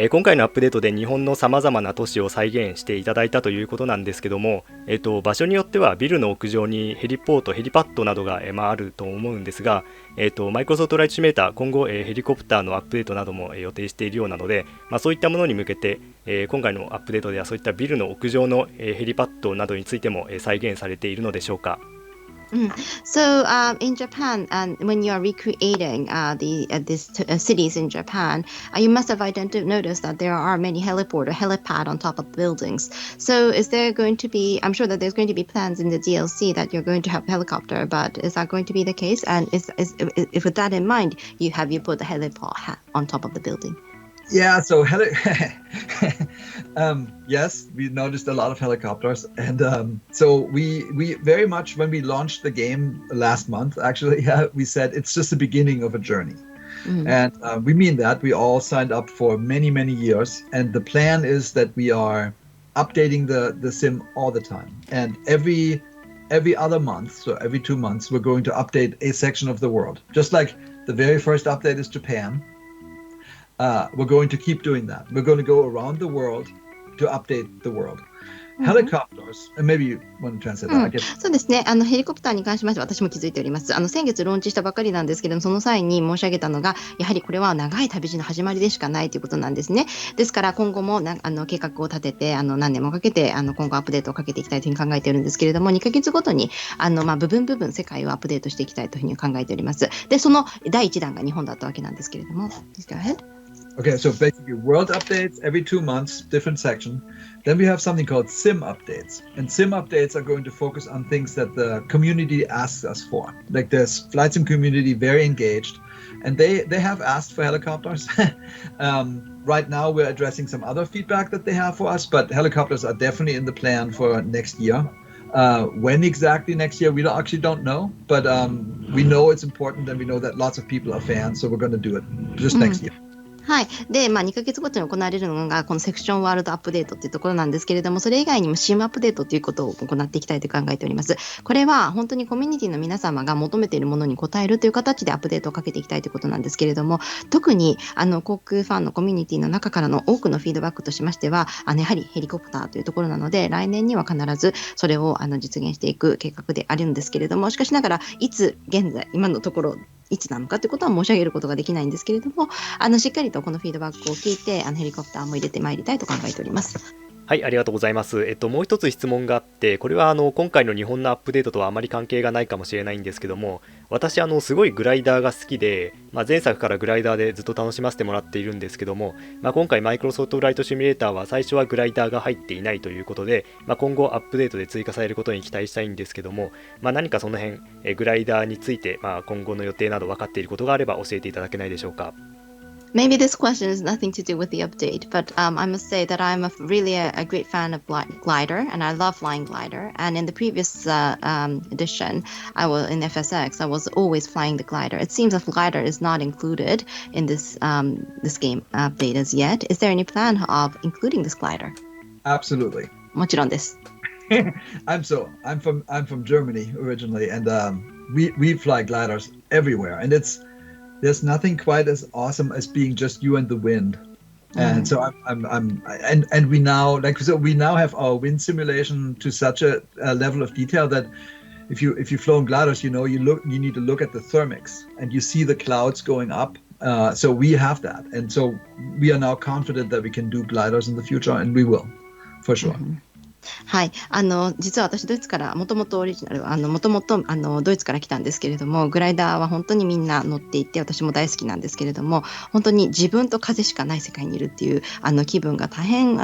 今回のアップデートで日本のさまざまな都市を再現していただいたということなんですけども、場所によってはビルの屋上にヘリポート、ヘリパッドなどが、あると思うんですが、マイクロソフトライトシミュレーター、今後、ヘリコプターのアップデートなども、予定しているようなので、そういったものに向けて、今回のアップデートではそういったビルの屋上の、ヘリパッドなどについても、再現されているのでしょうか。So in Japan, when you are recreating these cities in Japan, you must have noticed that there are many heliport or helipad on top of buildings. So is there going to be? I'm sure that there's going to be plans in the DLC that you're going to have helicopter, but is that going to be the case? And if with that in mind, you put the helipad on top of the building? Yeah, so yes, we noticed a lot of helicopters, and so we very much, when we launched the game last month, actually, we said it's just the beginning of a journey. And we mean that. We all signed up for many, many years, and the plan is that we are updating the sim all the time, and every other month, so every 2 months, we're going to update a section of the world. Just like the very first update is Japan, we're going to keep doing that. We're going to go around the world to update the world. Helicopters, and maybe you want to translate that. そうですね。ヘリコプターに関しましては私も気づいております。先月ローンチしたばかりなんですけれども、その際に申し上げたのが、やはりこれは長い旅路の始まりでしかないということなんですね。ですから今後も計画を立てて何年もかけて今後アップデートをかけていきたいというふうに考えているんですけれども、2ヶ月ごとに部分世界をアップデートしていきたいというふうに考えております。で、その第1弾が日本だったわけなんですけれども。Please go ahead. Okay, so basically world updates every 2 months, different section. Then we have something called sim updates. And sim updates are going to focus on things that the community asks us for. Like there's flight sim community very engaged. And they have asked for helicopters. Right now we're addressing some other feedback that they have for us, but helicopters are definitely in the plan for next year. When exactly next year, we actually don't know. But we know it's important, and we know that lots of people are fans, so we're going to do it just next year. はい。で、2ヶ月ごとに行われるのが、このセクションワールドアップデートっていうところなんですけれども、それ以外にもシームアップデートということを行っていきたいと考えております。これは本当にコミュニティの皆様が求めているものに応えるという形でアップデートをかけていきたいということなんですけれども、特に航空ファンのコミュニティの中からの多くのフィードバックとしましては、やはりヘリコプターというところなので、来年には必ずそれを実現していく計画であるんですけれども、しかしながら今のところいつなのかということは申し上げることができないんですけれども、しっかりとこのフィードバックを聞いてヘリコプターも入れてまいりたいと考えております。はい、ありがとうございます。もう一つ質問があって、これは今回の日本のアップデートとはあまり関係がないかもしれないんですけども、私すごいグライダーが好きで、前作からグライダーでずっと楽しませてもらっているんですけども、今回マイクロソフトフライトシミュレーターは最初はグライダーが入っていないということで、今後アップデートで追加されることに期待したいんですけども、何かその辺、グライダーについて、今後の予定など分かっていることがあれば教えていただけないでしょうか。Maybe this question is nothing to do with the update, but I must say that I'm really a great fan of glider, and I love flying glider. And in the previous edition, in FSX, I was always flying the glider. It seems that glider is not included in this game update as yet. Is there any plan of including this glider? Absolutely. もちろんです。I'm from Germany originally, and we fly gliders everywhere, and there's nothing quite as awesome as being just you and the wind. And so we now have our wind simulation to such a level of detail that if you've flown gliders, you need to look at the thermics and you see the clouds going up. So we have that, and so we are now confident that we can do gliders in the future, and we will, for sure. はい、実は私ドイツからもともとドイツから来たんですけれども、グライダーは本当にみんな乗っていて私も大好きなんですけれども、本当に自分と風しかない世界にいるっていう気分が大変素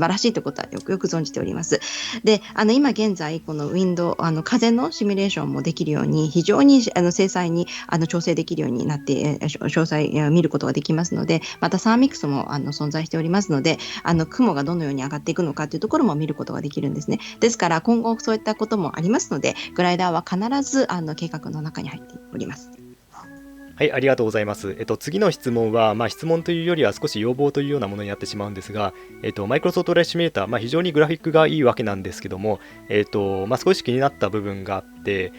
晴らしいということはよく存じております。で、今現在このウィンド風のシミュレーションもできるように非常に精細に調整できるようになって詳細見ることができますので、またサーミックスも存在しておりますので、雲がどのように上がっていくのかというところも見ることができるんですね。ですから今後そういったこともありますので、グライダーは必ず計画の中に入っております。はい、ありがとうございます。次の質問は、質問というよりは少し要望というようなものになってしまうんですが、マイクロソフトフライトシミュレーター、非常にグラフィックがいいわけなんですけども、少し気になった部分があって、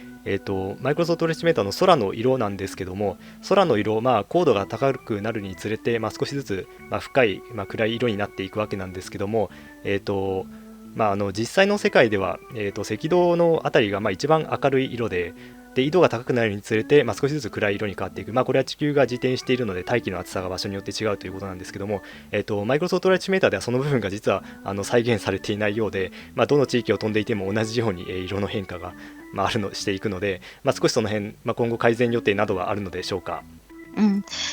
マイクロソフトフライトシミュレーターの空の色なんですけども、空の色、高度が高くなるにつれて、少しずつ、深い、暗い色になっていくわけなんですけども、実際の世界では、赤道のあたりが一番明るい色で、緯度が高くなるにつれて、少しずつ暗い色に変わっていく、これは地球が自転しているので大気の厚さが場所によって違うということなんですけども、マイクロソフトライトシミュレーターではその部分が実は再現されていないようで、どの地域を飛んでいても同じように色の変化が、していくので、少しその辺、今後改善予定などはあるのでしょうか。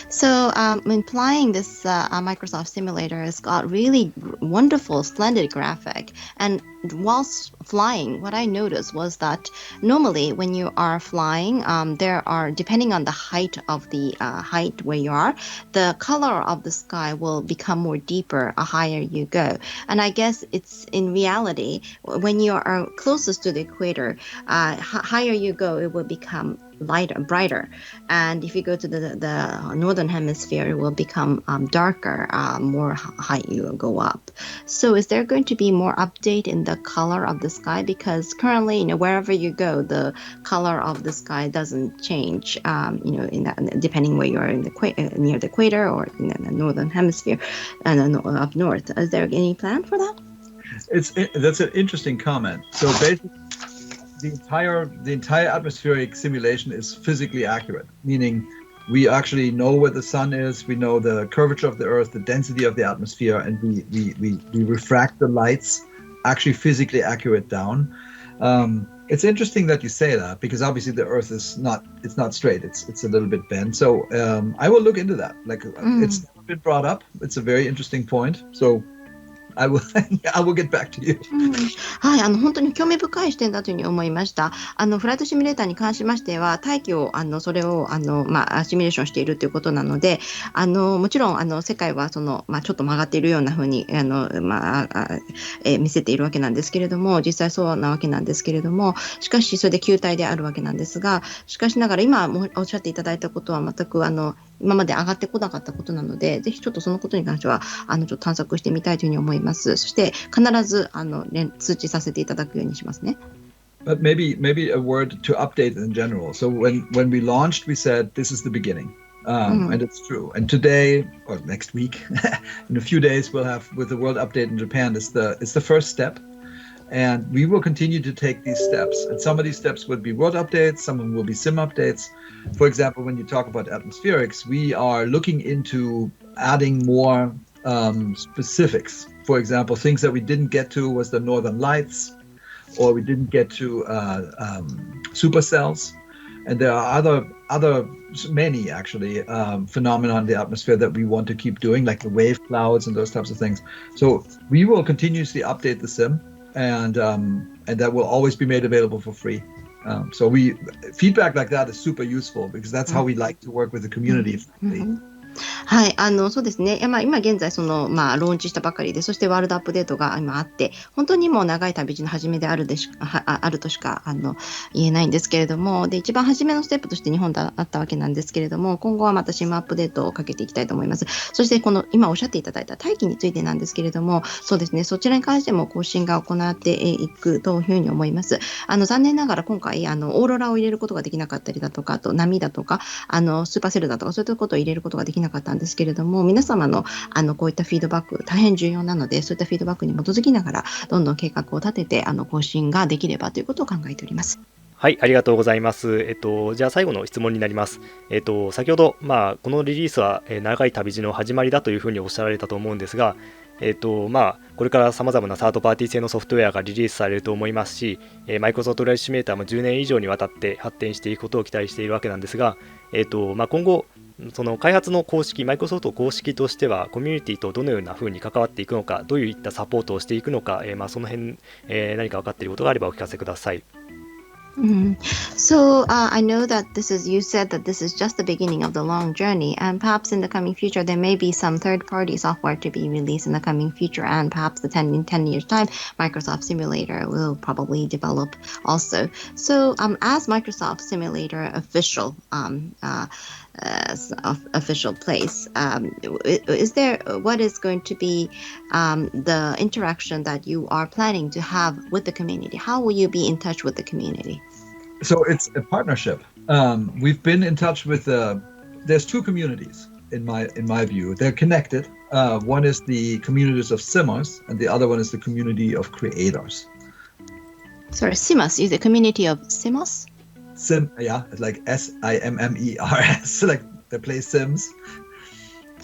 So, implying this Microsoft simulator has got really wonderful, splendid graphic. And whilst flying, what I noticed was that normally when you are flying, there are, depending on the height of the height where you are, the color of the sky will become more deeper higher you go. And I guess it's in reality, when you are closest to the equator, higher you go, it will become lighter, brighter, and if you go to the northern hemisphere, it will become darker, more high you go up. So is there going to be more update in the color of the sky? Because currently, wherever you go, the color of the sky doesn't change, depending where you are in near the equator or in the northern hemisphere and up north. Is there any plan for that? That's an interesting comment. So basically, the entire atmospheric simulation is physically accurate, meaning we actually know where the sun is, we know the curvature of the earth, the density of the atmosphere, and we refract the lights actually physically accurate down. It's interesting that you say that, because obviously the earth is not straight, it's a little bit bent. So I will look into that. It's been brought up. It's a very interesting point. So I will get back to you. はい、本当に興味深い視点だというふうに思いました。フライトシミュレーターに関しましては、大気をそれをシミュレーションしているということなので、もちろん世界はちょっと曲がっているようなふうに見せているわけなんですけれども、実際そうなわけなんですけれども、しかしそれで球体であるわけなんですが、しかしながら今おっしゃっていただいたことは全く今まで上がってこなかったことなので、ぜひちょっとそのことに関してはちょっと探索してみたいというふうに思います。そして必ず通知させていただくようにしますね。But maybe a word to update in general. So when we launched, we said this is the beginning. And it's true. And today or next week, in a few days, we'll have with the World Update in Japan. It's the first step. And we will continue to take these steps. And some of these steps would be world updates, some of them will be sim updates. For example, when you talk about atmospherics, we are looking into adding more specifics. For example, things that we didn't get to was the northern lights, or we didn't get to supercells. And there are other many actually phenomena in the atmosphere that we want to keep doing, like the wave clouds and those types of things. So we will continuously update the sim. And that will always be made available for free. So feedback like that is super useful, because that's how we like to work with the community.はい、そうですね。今現在ローンチしたばかりで、そしてワールドアップデートが今あって、本当にもう長い旅路の始めであるとしか言えないんですけれども、で一番初めのステップとして日本であったわけなんですけれども、今後はまたシムアップデートをかけていきたいと思います。そして今おっしゃっていただいた大気についてなんですけれども、そうですね、そちらに関しても更新が行っていくというふうに思います。残念ながら今回オーロラを入れることができなかったりだとか、あと波だとかスーパーセルだとか、そういったことを入れることができなかったんですけれども、皆様のこういったフィードバック大変重要なので、そういったフィードバックに基づきながらどんどん計画を立てて更新ができればということを考えております。はい、ありがとうございます。じゃあ最後の質問になります。先ほど、このリリースは長い旅路の始まりだというふうにおっしゃられたと思うんですが、これからさまざまなサードパーティー製のソフトウェアがリリースされると思いますし、マイクロソフトフライトシミュレーターも10年以上にわたって発展していくことを期待しているわけなんですが、今後その開発の公式、マイクロソフト公式としてはコミュニティとどのような風に関わっていくのか、どういったサポートをしていくのか、その辺、何か分かっていることがあればお聞かせください。So I know that you said that this is just the beginning of the long journey, and perhaps in the coming future there may be some third-party software to be released in the coming future, and perhaps in 10 years time Microsoft Simulator will probably develop also. So as Microsoft Simulator official official place. Is there what is going to be the interaction that you are planning to have with the community? How will you be in touch with the community? So it's a partnership. We've been in touch with there's two communities in my view. They're connected. One is the communities of simmers, and the other one is the community of creators. Sorry, Simmers is the community of Simmers? Like SIMMERS, like they play Sims.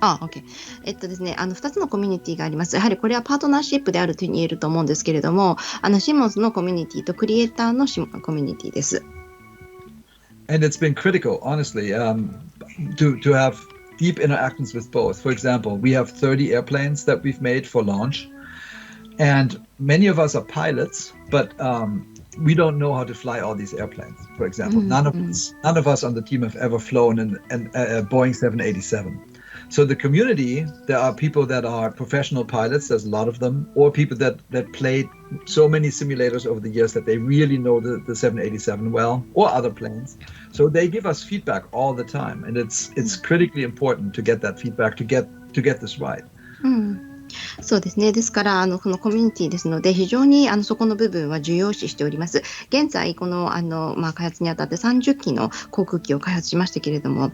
OK。ですね、2つのコミュニティがあります。やはりこれはパートナーシップであるというふうに言えると思うんですけれども、シモンズのコミュニティとクリエイターのコミュニティです。And it's been critical, honestly, to have deep interactions with both. For example, we have 30 airplanes that we've made for launch, and many of us are pilots, but we don't know how to fly all these airplanes. For example, none of us on the team have ever flown a Boeing 787. So the community, there are people that are professional pilots, there's a lot of them, or people that played so many simulators over the years that they really know the 787 well, or other planes. So they give us feedback all the time, and it's critically important to get that feedback to get this right. そうですね。ですからこのコミュニティですので非常にそこの部分は重要視しております。現在この開発にあたって30機の航空機を開発しましたけれども、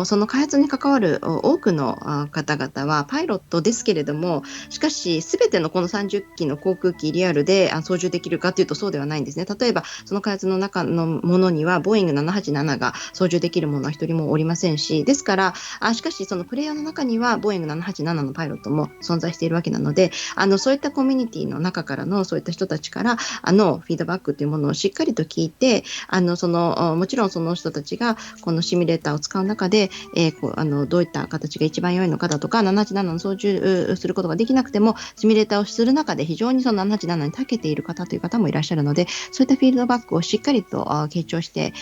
その開発に関わる多くの方々はパイロットですけれども、しかし全てのこの30機の航空機リアルで操縦できるかというとそうではないんですね。例えばその開発の中のものにはボーイング787が操縦できるものは一人もおりませんし、ですからしかしそのプレイヤーの中にはボーイング787のパイロットも存在しているわけなので、そういったコミュニティの中からのそういった人たちからフィードバックというものをしっかりと聞いて、もちろんその人たちがこのシミュレーターを使う中で、どういった形が一番良いのかだとか、787の操縦することができなくてもシミュレーターをする中で非常にその787に長けている方という方もいらっしゃるので、そういったフィードバックをしっかりと傾聴して、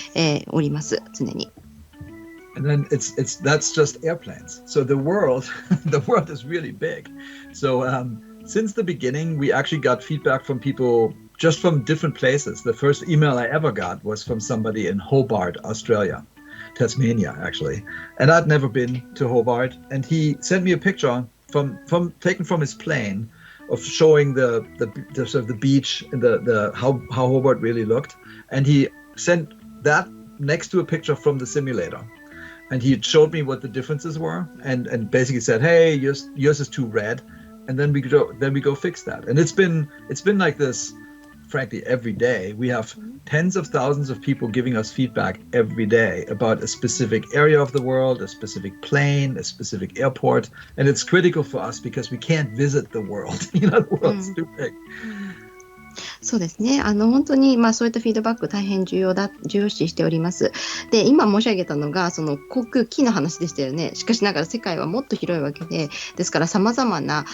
おります常に。And then that's just airplanes. So the world is really big. So since the beginning, we actually got feedback from people just from different places. The first email I ever got was from somebody in Hobart, Australia, Tasmania, actually. And I'd never been to Hobart. And he sent me a picture taken from his plane of showing the sort of the beach and the how Hobart really looked. And he sent that next to a picture from the simulator. And he showed me what the differences were, and basically said, "Hey, yours is too red," and then we go fix that. And it's been like this, frankly, every day. We have tens of thousands of people giving us feedback every day about a specific area of the world, a specific plane, a specific airport, and it's critical for us because we can't visit the world. The world's too big. そうですね。本当にそういったフィードバック大変重要視しております。で、今申し上げたのがその航空機の話でしたよね。しかしながら世界はもっと広いわけで、ですから様々な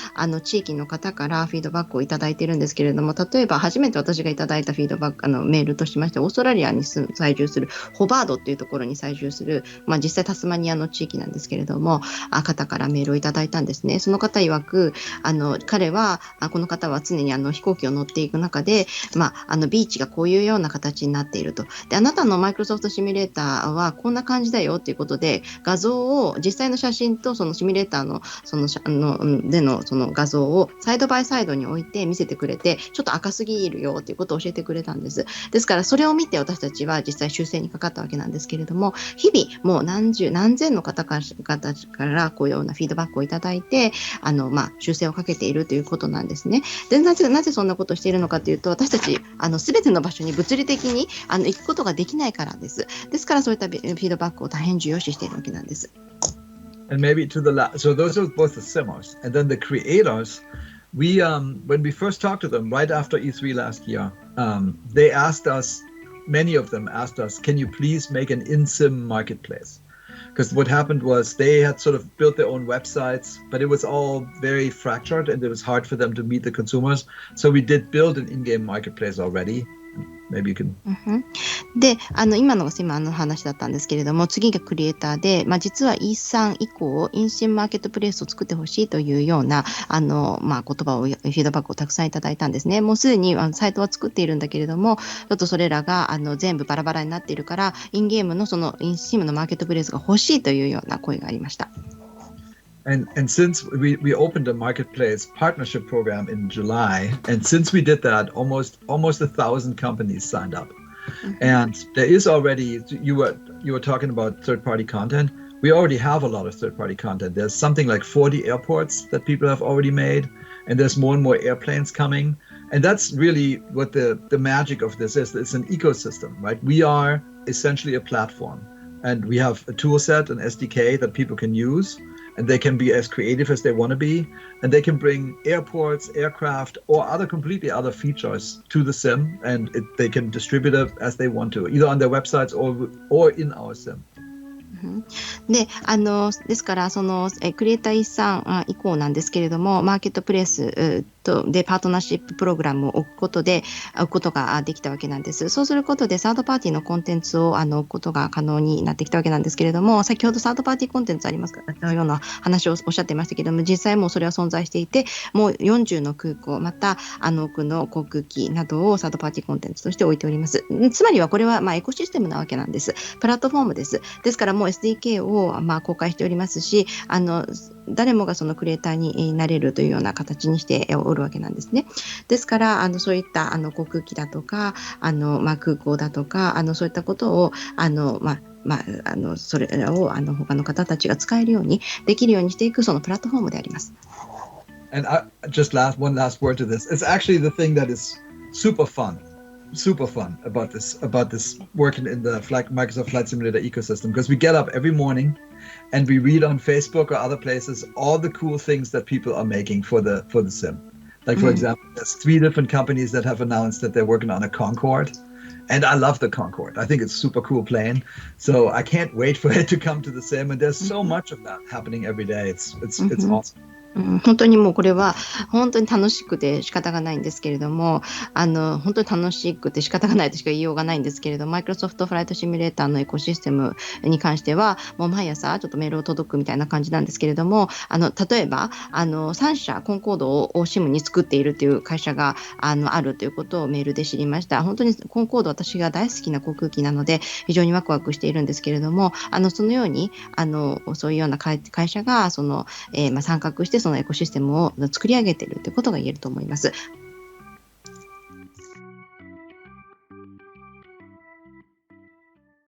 地域の方からフィードバックをいただいているんですけれども、例えば初めて私がいただいたフィードバックメールとしまして、オーストラリアに在住するホバードっていうところに在住する、実際タスマニアの地域なんですけれども、方からメールをいただいたんですね。その方曰くこの方は常に飛行機を乗っていく中で、ビーチがこういうような形になっていると。で、あなたのマイクロソフトシミュレーターはこんな感じだよということで、画像を実際の写真とそのシミュレーターのその画像をサイドバイサイドに置いて見せてくれて、ちょっと赤すぎるよということを教えてくれたんです。ですからそれを見て私たちは実際修正にかかったわけなんですけれども、日々もう何千の方からこういうようなフィードバックをいただいて、修正をかけているということなんですね。で、なぜそんなことをしているのかというと、私たち全ての場所に物理的に行くことができないからです。ですからそういったフィードバックを大変重要視しているわけなんです。And maybe so those are both the simmers, and then the creators. When we first talked to them right after E3 last year, they asked us, many of them asked us, can you please make an in-sim marketplace? Because what happened was they had sort of built their own websites, but it was all very fractured and it was hard for them to meet the consumers. So we did build an in-game marketplace already. maybe you can. で、今の話だったんですけれども、次がクリエイターで、実は E3 以降、インシンマーケットプレイスを作ってほしいというような、言葉を、フィードバックをたくさんいただいたんですね。もうすでにサイトは作っているんだけれども、ちょっとそれらが全部バラバラになっているから、インゲームのそのインシムのマーケットプレイスが欲しいというような声がありました。And since we opened a marketplace partnership program in July, and since we did that, almost 1,000 companies signed up. And there is already, you were talking about third-party content. We already have a lot of third-party content. There's something like 40 airports that people have already made, and there's more and more airplanes coming. And that's really what the magic of this is. It's an ecosystem, right? We are essentially a platform, and we have a tool set, an SDK that people can use. And they can be as creative as they want to be, and they can bring airports, aircraft, or completely other features to the sim, and they can distribute it as they want to, either on their websites or in our sim. で、ですからそのクリエイター1以降なんですけれども、マーケットプレイスでパートナーシッププログラムを置くことができたわけなんです。そうすることでサードパーティーのコンテンツを置くことが可能になってきたわけなんですけれども、先ほどサードパーティーコンテンツありますかのような話をおっしゃっていましたけれども、実際もうそれは存在していて、もう40の空港、また多くの航空機などをサードパーティーコンテンツとして置いております。つまりはこれはエコシステムなわけなんです。プラットフォームです。ですからもう SDK を公開しておりますし、誰もがそのクリエイターになれるというような形にしておるわけなんですね。ですからそういった航空機だとか空港だとかそういったことをそれを他の方たちが使えるようにできるようにしていくそのプラットフォームであります。And one last word to this. It's actually the thing that is super fun about this working in the Microsoft Flight Simulator ecosystem, because we get up every morning and we read on Facebook or other places all the cool things that people are making for the sim. Like, for example, there's 3 different companies that have announced that they're working on a Concorde, and I love the Concorde. I think it's a super cool plane, so I can't wait for it to come to the sim. And there's so much of that happening every day. It's awesome. 本当にもうこれは本当に楽しくて仕方がないんですけれども、本当に楽しくて仕方がないとしか言いようがないんですけれども、マイクロソフトフライトシミュレーターのエコシステムに関してはもう毎朝ちょっとメールを届くみたいな感じなんですけれども、例えば3社コンコードを SIM に作っているという会社があるということをメールで知りました。本当にコンコード私が大好きな航空機なので非常にワクワクしているんですけれども、そのようにそういうような会社が参画してそのエコシステムを作り上げているということが言えると思います。